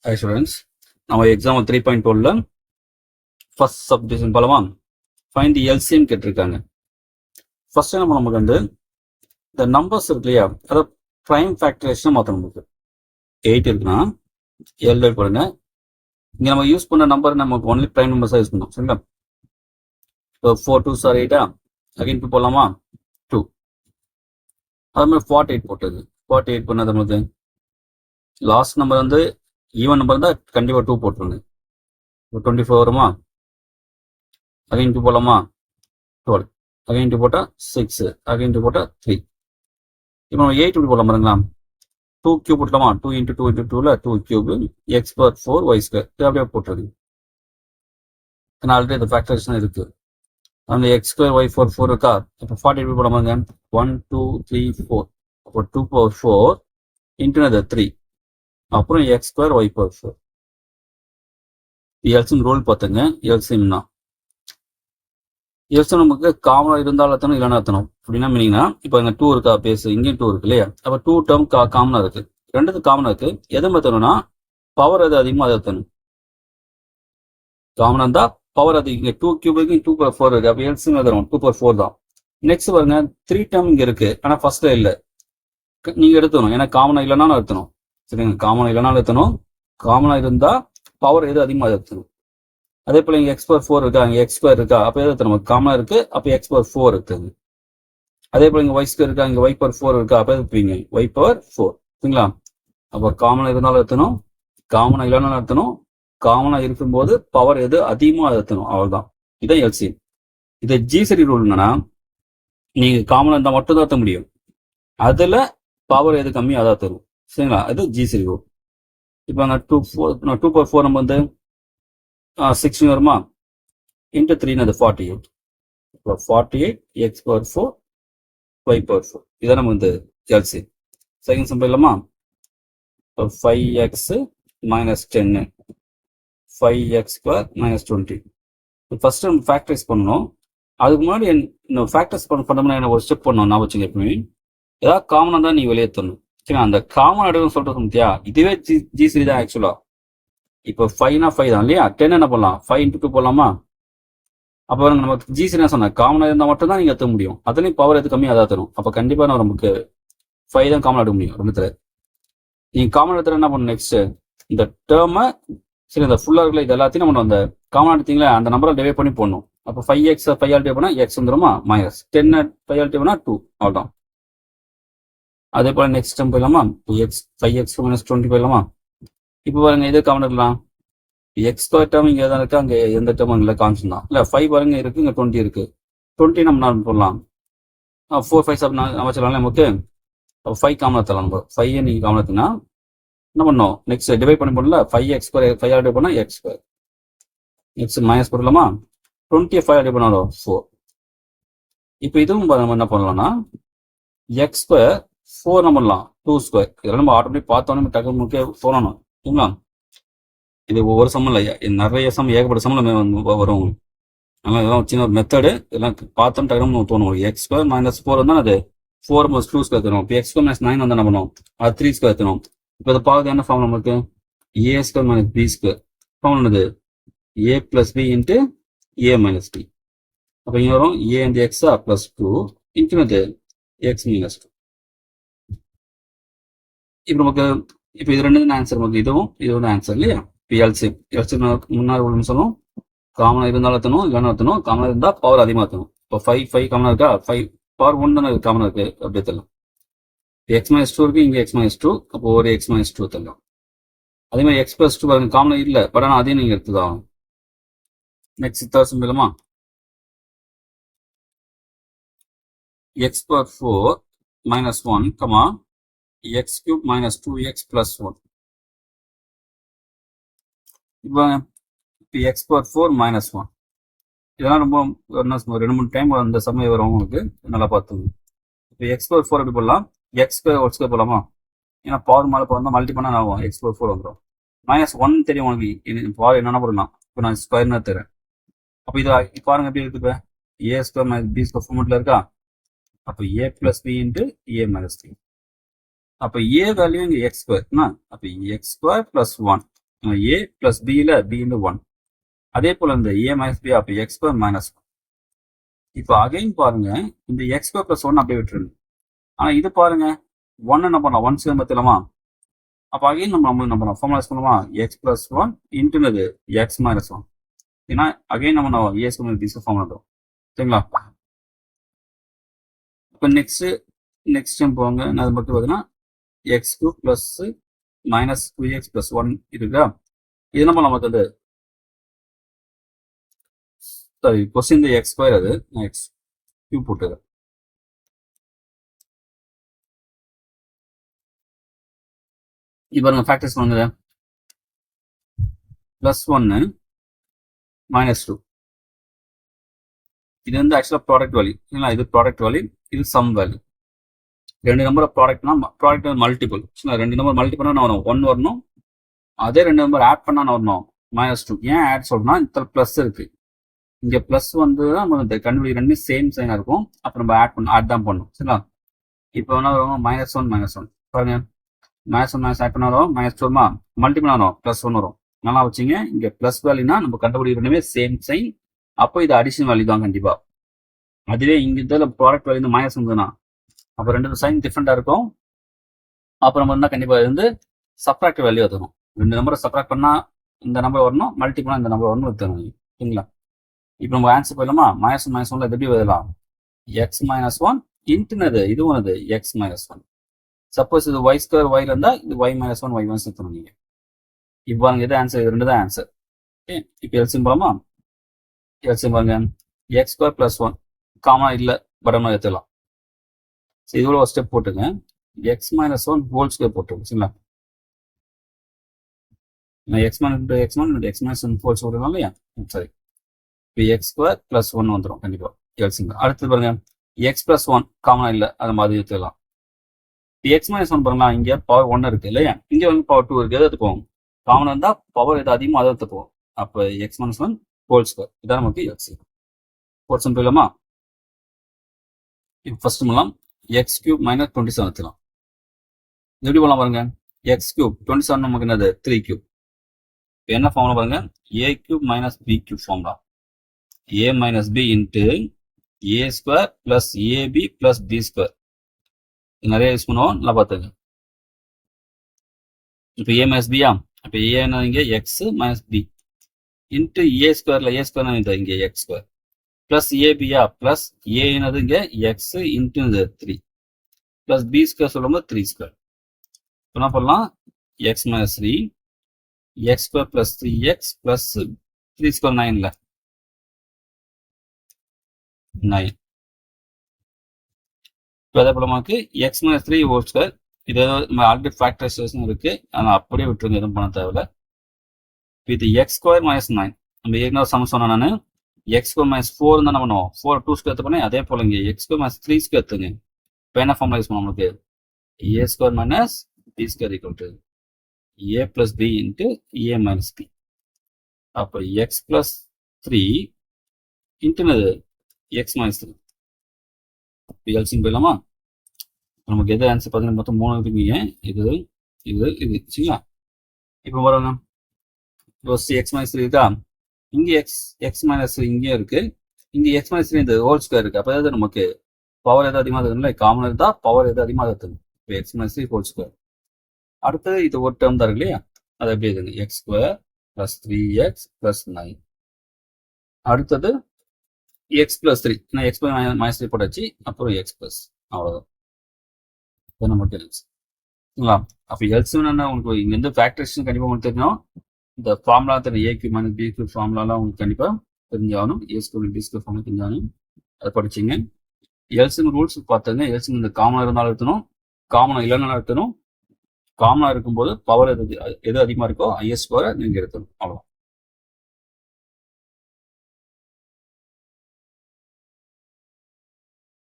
Hi students, நம்ம exam 3.1ல first subdivision போலமா ஃபைண்ட் தி எல்சிஎம் கேட்டிருக்காங்க. ஃபர்ஸ்ட் நமக்கு வந்து இந்த நம்பர்ஸ் இருக்கு இல்லையா, அதை ப்ரைம் ஃபேக்டரைசேஷன் மாற்றணும். நமக்கு 8 இருக்குன்னா 7 போடுங்க. இங்கே நம்ம யூஸ் பண்ண நம்பர் நமக்கு ஒன்லி ப்ரைம் நம்பர்ஸாக யூஸ் பண்ணோம். சரிங்களா? இப்போ 4 2s are 8 அகைன் 2 போடலாமா? 2. அது மாதிரி 48 போட்டது. 48 பண்ணது நம்மளுக்கு லாஸ்ட் நம்பர் வந்து ஈவன் நம்பர் தான் கண்டிப்பாக 2 போட்டுருங்க. 24 வருமா? அகைன் 2 போடலாமா? 12. அகைன் 2 போட்டால் 6. அகைன் 2 போட்டால் 3. இப்போ நம்ம 8 இப்படி போடலாம் பாருங்களா? 2 கியூப் போட்டலாமா? 2 × 2 × 2ல 2 cube x power 4 y square. இது அப்படியே போட்டுருது. ஏன்னா ஆல்ரெடி இந்த ஃபேக்டரேஷன் இருக்கு. அந்த x ஸ்கொயர் y 4 இருக்கா? இப்போ 40 எப்படி போடலாம் பாருங்க? 1 2 3 4. அப்போ 2 பவர் 4 இன்ட்டு அது 3. அப்புறம் x square y power 4. LCM rule பார்த்துங்க. எல்சிஎம்னா எல்சிஎம் நமக்கு காமனாக இருந்தாலும் எத்தனும் இல்லைன்னா எத்தனும் அப்படின்னா மீனிங்னா இப்போ இங்கே 2 இருக்கா பேசு, இங்கேயும் 2 இருக்கு இல்லையா? அப்போ 2 டேர்ம் காமனாக இருக்கு. ரெண்டுத்து காமனாக இருக்கு. எது எத்தணும்னா பவர் எது அதிகமாக அதை எத்தணும். காமனாக இருந்தால் பவர் அது இங்கே 2 கியூப் இருக்கு, 2 பவர் 4 இருக்கு. அப்போ எல்சிஎம் எத்தணும் 2 பவர் 4 தான். நெக்ஸ்ட் பாருங்க 3 டேர்ம் இங்கே இருக்கு, ஆனால் ஃபர்ஸ்ட்ல இல்லை. நீங்கள் எடுத்தணும், ஏன்னா காமனாக இல்லைனாலும் எடுத்தணும். சரிங்க, காமனாக இல்லைனாலும் எடுத்தணும். காமனாக இருந்தால் பவர் எது அதிகமாக அதை எடுத்தணும். அதே போல இங்க x பவர் 4 இருக்கா, இங்க x ஸ்கொயர் இருக்கா, அப்ப எது நமக்கு காமனா இருக்கு, அப்ப x பவர் 4 இருக்குது. அதே போல இங்க y ஸ்கொயர் இருக்கா, இங்க y பவர் 4 இருக்கா, அப்ப எதுப்பீங்க y பவர் 4. சரிங்களா? அப்ப காமனா இருந்தாலும் எடுத்தணும், காமனா இல்லைனாலும் எடுத்தணும். காமனா இருக்கும்போது பவர் எது அதிகமா எடுத்தணும், அவ்வளவுதான். இதான் எல்சிஎம். இது ஜிசிடி ரூல் என்னன்னா, நீங்க காமனா இருந்தா மட்டும் தான் எடுத்த முடியும். அதுல பவர் எது கம்மி அதான் தரும். சரிங்களா? இது ஜிசிடி ரூல். இப்ப அங்க 2 பவர் 4 நம்ம வந்து 16 வருமா? இன்ட்டு 3 அது 48. இப்போ 48 x பவர் 4 y பவர் 4. இதான் நம்ம வந்து எல்சிஎம். செகண்ட் சம் இல்லாமா? இப்போ 5x minus 10 5x square minus 20. First நம்ம ஃபேக்டரைஸ் பண்ணணும். அதுக்கு முன்னாடி இந்த ஃபேக்டரைஸ் பண்ணோம்னா என்ன ஒரு ஸ்டெப் பண்ணணும். நான் வச்சுங்க எப்பவுமே ஏதாவது காமனாக தான் நீ வெளியேற்றணும். சரி, அந்த காமன் அடுன்னு சொல்லிட்டு சொல்லியா, இதுவே ஜி3 தான் ஆக்சுவலா. இப்போ 5னா 5 தான் இல்லையா? 10 என்ன பண்ணலாம்? 5 × 2 போடலாமா? அப்போ நமக்கு ஜிசி என்ன சொன்ன காமனாக இருந்தால் மட்டும் தான் நீங்கள் எத்த முடியும். அதுலேயும் பவர் எது கம்மியாக அதான் தரும். அப்போ கண்டிப்பாக நம்ம நமக்கு 5 தான் காமன் எடுக்க முடியும். ரெண்டுத்துல நீங்கள் காமன் எடுத்துகிற என்ன பண்ணணும்? நெக்ஸ்ட் இந்த டேர்மை சரி இந்த ஃபுல்லாக இருக்குல்ல, இது எல்லாத்தையும் நம்ம அந்த காமன் எடுத்தீங்களா அந்த நம்பரை டிவைட் பண்ணி போடணும். அப்போ 5x 5 ஆல் டிவைட் பண்ணால் x வந்துருமா? மைனஸ் 10 5 ஆல் டிவைட் பண்ணால் 2 அவ்வளோதான். அதே போல் நெக்ஸ்ட் டைம் போயிடலாமா? 5x மைனஸ் 20 போயிடலாமா? இப்போ பாருங்க இது காமன் எடுக்கலாம். எக்ஸ் ஸ்கொயர் டேர்ம் இங்கே தான் இருக்கு, அங்கே எந்த டேர்மும் இல்லை, கான்ஸ்டன்ட் தான். இல்லை 5 பாருங்க இருக்கு, இங்கே 20 இருக்கு. 20 நம்ம நான் போடலாம். 4 5 7 நான் வச்சிடலாம் நமக்கு. அப்போ 5 காமன் எடுத்துலாம். நம்ம 5 நீங்கள் காமன் எடுத்தீங்கன்னா என்ன பண்ணோம்? நெக்ஸ்ட் டிவைட் பண்ணி போடல. 5x ஸ்கொயர் 5 ஆல் டிவைட் பண்ணால் x ஸ்கொயர். நெக்ஸ்ட் மைனஸ் போடலாமா? 20 5 ஆல் டிவைட் பண்ணாலும் 4. இப்போ இதுவும் நம்ம என்ன பண்ணலாம்னா x ஸ்கொயர் 4 நம்ம பண்ணலாம் 2 ஸ்கொயர். இதெல்லாம் நம்ம ஆட்டோமேட்டிக் பார்த்தோன்னே டக்கு முக்கிய தோணணும். சரிங்களா? இது ஒவ்வொரு சம்மம் இல்லை, நிறைய சம் ஏகப்பட்ட சம்மில் வரும். அதனால் இதெல்லாம் சின்ன ஒரு மெத்தடு. இதெல்லாம் பார்த்தோம் டக்குனு தோணும். எக்ஸ் ஸ்கொயர் மைனஸ் 4 வந்தால் அது 4 + 2 ஸ்கொயர் தரும். இப்போ எக்ஸ் ஸ்கொயர் மைனஸ் 9 வந்து என்ன பண்ணும்? அது 3 ஸ்கொயர் தரும். இப்போ இதை பார்க்குறது என்ன ஃபார்ம் நமக்கு? A square minus B square. Form என்னது? a + b into a - b. அப்போ இங்கே வரும் a × x + 2 இன்ட்டு x - 2. இப்போ நமக்கு இப்போ இது ரெண்டு தான் ஆன்சர். நமக்கு இதுவும் இது வந்து ஆன்சர் இல்லையா? இப்போ எல்சிஎம் முன்னாடி ஒன்று சொல்லணும். காமனாக இருந்தாலும் எத்தணும், இல்லைன்னா எத்தணும். காமனாக இருந்தால் பவர் அதிகமாக எத்தணும். இப்போ 5 காமனாக இருக்கா? 5 பவர் 1 தானே காமனாக இருக்கு, அப்படியே தரலாம். x - 2 இருக்கு, இங்கே x - 2. அப்போ ஒரு x - 2 தரலாம். அதே மாதிரி x + 2 பாருங்க காமனாக இல்லை, பட் ஆனால் அதையும் நீங்கள் எடுத்துதான். நெக்ஸ்ட் தேர்ட் சிம்பிளமா x பவர் 4 - 1, x³ - 2x + 1. இப்போ x பவர் 4 - 1 இதெல்லாம் ரொம்ப என்ன 2-3 டைம் அந்த சமயம் வரும் உங்களுக்கு, நல்லா பார்த்துங்க. இப்போ x பவர் 4 எப்படி போடலாம்? x² போடலாமா? ஏன்னா பவர் மேலே போனால் மல்டி பண்ணால் ஆகும், x பவர் 4 வந்துடும். -1 தெரியும் உனக்கு, பவர் என்னென்ன போடலாம். இப்போ நான் ஸ்கொயர்னு தரேன். அப்போ இது பாருங்க எப்படி இருக்கு? இப்போ a² - b² ஃபார்மெட்டில் இருக்கா? அப்போ a + b into a - b. அப்போ a வேல்யூ இங்கே x². அப்போ x² + 1 ஏ பிளஸ் பியில் பி இன்டு 1. அதே போல் இந்த ஏ மைனஸ் பி அப்போ எக்ஸ் ஸ்கொயர் மைனஸ் 1. இப்போ அகைன் பாருங்க, இந்த எக்ஸ் ஸ்கொயர் பிளஸ் 1 அப்படியே விட்டுருங்க. ஆனால் இது பாருங்க 1 என்ன பண்ணலாம், 1 சேர்ந்து பார்த்துலாமா? அப்போ அகைன் நம்ம என்ன பண்ணலாம், ஃபார்முலா சொல்லலாமா, எக்ஸ் பிளஸ் 1 இன்ட்டுனது எக்ஸ் மைனஸ் 1. ஏன்னா அகைன் நம்ம ஏ ஸ்கொயர் பி ஸ்கொயர் ஃபார்முலா தரும். சரிங்களா? இப்போ நெக்ஸ்ட் டைம் போங்க, அது மட்டும் பார்த்தீங்கன்னா X cube plus minus 2x plus 1 இருக்கா? இது என்ன பண்ணலாம் மற்றது, சாரி கொஸ்டின் எக்ஸ் ஸ்கொயர், அது எக்ஸ் கியூப் போட்டுது. இப்போ பாருங்க ஃபேக்டர்ஸ் பண்ணுங்க, பிளஸ் 1 மைனஸ் 2. இது வந்து ஆக்சுவலாக ப்ராடக்ட் வேல்யூ. இல்லைங்களா? இது ப்ராடக்ட் வேல்யூ, இது சம் வேல்யூ. ரெண்டு நம்பர் ப்ராடக்ட்னா ப்ராடக்ட் மல்டிபிள். ரெண்டு நம்பர் மல்டிபிள் என்ன வரும், 1 வரணும். அதே ரெண்டு நம்பர் ஆட் பண்ணா வரணும் மைனஸ் 2. ஏன் ஆட் சொல்றோம்னா இந்த பிளஸ் இருக்கு, இங்க பிளஸ் வந்து நம்ம கண்டுபிடி ரெண்டு சேம் சைனா இருக்கும். அப்ப நம்ம ஆட் தான் பண்ணும். சரிங்களா? இப்போ என்ன வரும், மைனஸ் 1 மைனஸ் 1 பாருங்க, மைனஸ் 1 மைனஸ் ஆட் பண்ண வரும் மைனஸ் 2 வருமா, மல்டிபிள் வரும் பிளஸ் 1 வரும். நல்லா வச்சுங்க, இங்க பிளஸ் வேல்யூனா நம்ம கண்டுபிடி ரெண்டுமே சேம் சைன். அப்போ இது அடிஷனல் வேல்யூ தான் கண்டிப்பா. அதுவே இங்க இதில் ப்ராடக்ட் வேல்யூ மைனஸ் வந்ததுன்னா அப்போ ரெண்டு சைன் டிஃப்ரெண்டா இருக்கும். அப்புறம் நம்ம என்ன கண்டிப்பா வந்து சப்ராக்ட் வேல்யூ தரும். ரெண்டு நம்பரை சப்ராக்ட் பண்ணா இந்த நம்பர் வரணும், மல்டிபிளா இந்த நம்பர் வரணும் தரும். சரிங்களா? இப்போ நம்ம ஆன்சர் போயிடலாமா, மைனஸ் 1 மைனஸ் 1 எப்படி எழுதலாம், எக்ஸ் மைனஸ் 1 இன்ட்டுனது இது ஒன்று எக்ஸ் மைனஸ் 1. சப்போஸ் இது ஒய் ஸ்கொயர் ஒய் இருந்தா இது ஒய் மைனஸ் 1 ஒய் மைனஸ் எடுத்துணும் நீங்க. இப்போ பாருங்க இது ஆன்சர், இது ரெண்டு தான் ஆன்சர். ஓகே, இப்போ எல்சியம் போலாமா, எல்சியம் பாருங்க, எக்ஸ் ஸ்கொயர் பிளஸ் 1 காமனா இல்லை, பட் எடுத்துக்கலாம். இது ஒரு ஸ்டெப் போட்டுங்க, எக்ஸ் மைனஸ் 1 ஹோல் ஸ்கொயர் போட்டுருங்க. சரிங்களா? X minus X minus 1 whole square இல்லையா, சரி. இப்போ எக்ஸ் ஸ்கொயர் பிளஸ் 1 வந்துடும் கண்டிப்பா எல்சியம். அடுத்து பாருங்க, எக்ஸ் பிளஸ் 1 காமனா இல்லை, அதை மாதிரி எடுத்துக்கலாம். எக்ஸ் மைனஸ் 1 பாருங்களா, இங்க பவர் 1 இருக்கு இல்லையா, இங்க வந்து பவர் 2 இருக்கு. எதை எடுத்துப்போம், காமனா இருந்தா பவர் எது அதிகமாக அதை எடுத்துப்போம். அப்போ எக்ஸ் மைனஸ் 1 ஹோல் ஸ்கொயர் இதான் நமக்கு எல்சியம். போர்ஷன் போயிடலாமா? இப்போ ஃபர்ஸ்ட் மூலம் எக்ஸ் கியூப் மைனஸ் 27 எடுத்துக்கலாம். எப்படி போகலாம் பாருங்க, எக்ஸ் கியூப் 27 நமக்கு என்னது 3 கியூப். இப்போ என்ன ஃபார்முலா பாருங்க, A cube minus B cube formula. A minus B into A square plus AB plus B square. நிறைய யூஸ் பண்ணுவோம், நல்லா பார்த்துங்க. இப்போ ஏ மைனஸ் பியா, இப்போ ஏ இங்கே X minus B into A ஸ்கொயர்ல ஏ ஸ்கொயர் இங்கே எக்ஸ் ஸ்கொயர் பிளஸ் ஏபியா பிளஸ் ஏ என்னது இங்கே X into 3 plus B square சொல்லும்போது 3 ஸ்கொயர். என்ன பண்ணலாம், X minus 3 X square plus 3x plus 3 square 9ல 9. இப்போ அதே போல நமக்கு எக்ஸ் மைனஸ் 3 ஹோல் ஸ்கொயர். இது நம்ம ஆல்ரெடி ஃபேக்டரைசேஷன் இருக்கு, ஆனால் அப்படியே விட்டுருங்க, எதுவும் பண்ண தேவையில்ல. இது எக்ஸ் ஸ்கொயர் மைனஸ் 9 நம்ம ஏற்கனவே சம சொன்னேன் நான், எக்ஸ் ஸ்கொயர் மைனஸ் 4 தான் என்ன பண்ணுவோம், 4 2 ஸ்கொயர் எடுத்து பண்ணி அதே போல இங்கே எக்ஸ் ஸ்கொயர் மைனஸ் 3 ஸ்கொயர் எடுத்துங்க. இப்போ என்ன ஃபார்முலா யூஸ் பண்ணுவோம், நமக்கு A square minus B square equal to A plus B into A minus B. அப்போ எக்ஸ் பிளஸ் 3 இன்ட்டுனது எக்ஸ் மைனஸ் 3. எல்சியம் போயிடலாமா? நமக்கு எது ஆன்சர் பார்த்தீங்கன்னா மொத்தம் 3 இருக்குங்க, இது இது இது சரிங்களா? இப்போ வரோங்க, எக்ஸ் மைனஸ் 3 இருக்கா, இங்க எக்ஸ் மைனஸ் இங்கே இருக்கு, இங்க எக்ஸ் மைனஸ் 3 இந்த ஹோல் ஸ்கொயர் இருக்கு. அப்போ எதாவது நமக்கு பவர் எது அதிகமாக இருக்குல்ல, காமன் இருந்தா பவர் எது அதிகமாக இருக்குது. இப்போ எக்ஸ் மைனஸ் 3 ஹோல் ஸ்கொயர். அடுத்தது இது ஒரு டேர்ம் தான் இருக்கு இல்லையா, அது எப்படி இருக்குங்க, X square plus 3x plus 9. அடுத்தது எக்ஸ் பிளஸ் 3, நான் எக்ஸ் மைனஸ் 3 போட்டாச்சு, அப்புறம் எக்ஸ் பிளஸ், அவ்வளோதான். இப்போ நமக்கு சரிங்களா? அப்போ எல்சியம் என்ன, உங்களுக்கு இங்க இருந்து ஃபேக்டரைசேஷன் கண்டிப்பாக உங்களுக்கு தெரியும். இந்த ஃபார்முலா தெரியும், ஏ கியூப் மைனஸ் பி கியூப் ஃபார்முலாலாம் உங்களுக்கு கண்டிப்பாக தெரிஞ்சாகணும். ஏ ஸ்கொயர் பி ஸ்கொயர் ஃபார்முலா தெரிஞ்சாகணும், அதை படிச்சிங்க. எல்சியம் ரூல்ஸ் பார்த்துங்க, எல்சியம் இந்த காமனாக இருந்தாலும் எடுத்தணும், காமனாக இல்லைனாலும் எடுத்தணும். காமனாக இருக்கும்போது பவர் எது அதிகமாக இருக்கோ ஐஎஸ் ஸ்கொயரை நீங்கள் எடுக்கணும், அவ்வளோ.